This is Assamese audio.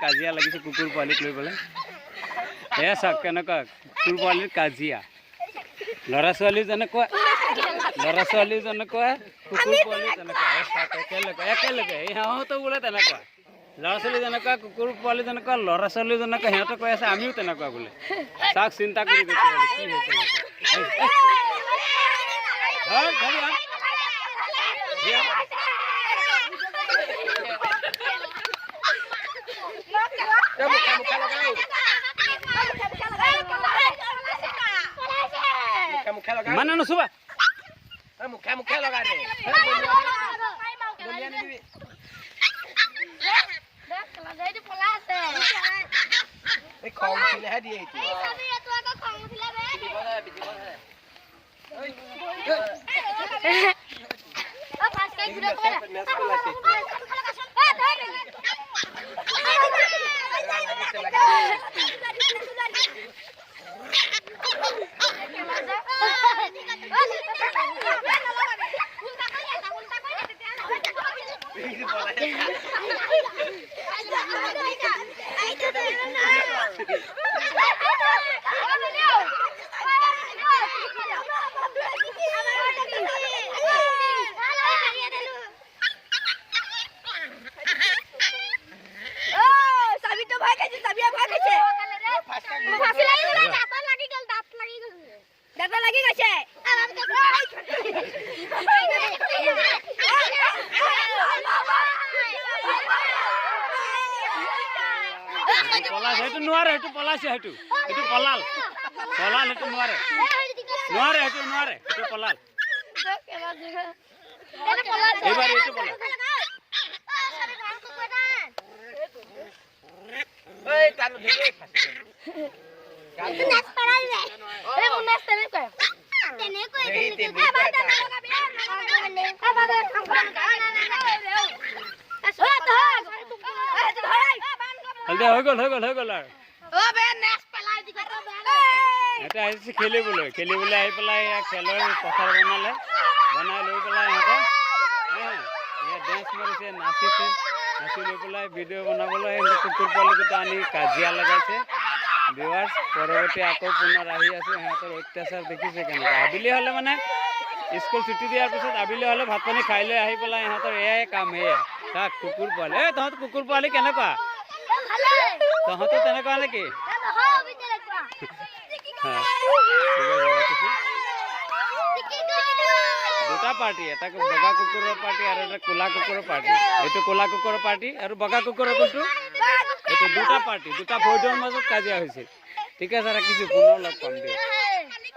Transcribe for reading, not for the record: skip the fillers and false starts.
কাজিয়া লাগিছে কুকুৰ পোৱালিক লৈ পেলাই। এয়া চাওক কেনেকুৱা কুকুৰ পোৱালিৰ কাজিয়া। ল'ৰা ছোৱালী যেনেকুৱা কুকুৰ পোৱালি তেনেকুৱা। একেলগে এই সিহঁতো বোলে তেনেকুৱা। ল'ৰা ছোৱালী যেনেকুৱা কুকুৰ পোৱালি যেনেকুৱা ল'ৰা ছোৱালী যেনেকুৱা সিহঁতে কৈ আছে আমিও তেনেকুৱা বোলে। চাওক চিন্তা কৰি গৈছে বোলে কি হৈছে মানে নুচুবা মুখে লগাই দে খং উঠিলেহে দিয়ে সেইটো নোৱাৰে সেইটো পলাইছে সেইটো পলাল সেইটো নোৱাৰে সেইটো পলাল এইবাৰ এইটো পলাল হৈ গ'ল আৰু এটা আহিছে খেলিবলৈ আহি পেলাই খেলৰ পথাৰ বনাই লৈ পেলাই সিহঁতে ডেন্স মাৰিছে নাচি লৈ পেলাই ভিডিঅ' বনাবলৈ কুকুৰ পোৱালিকেইটা আনি কাজিয়া লগাইছে। ভিউৱাৰ্ছ পৰৱৰ্তী আকৌ পুনৰ আহি আছে সিহঁতৰ অত্যাচাৰ দেখিছে কেনেকৈ। আবেলি হ'লে মানে স্কুল ছুটি দিয়াৰ পিছত আবেলি হ'লে ভাত পানী খাই লৈ আহি পেলাই সিহঁতৰ এয়াই কাম তাক কুকুৰ পোৱালি তহঁত কুকুৰ পোৱালি কেনেকুৱা তহঁতো তেনেকুৱা নেকি? দুটা পাৰ্টি এটা বগা কুকুৰৰ পাৰ্টি আৰু এটা ক'লা কুকুৰৰ পাৰ্টি। এইটো ক'লা কুকুৰৰ পাৰ্টি আৰু বগা কুকুৰৰ কোনটো এইটো দুটা পাৰ্টি দুটা ভৈদৰ মাজত কাজিয়া হৈছিল। ঠিক আছে ৰাখিছোঁ পুনৰ লগ পাম দিয়ক।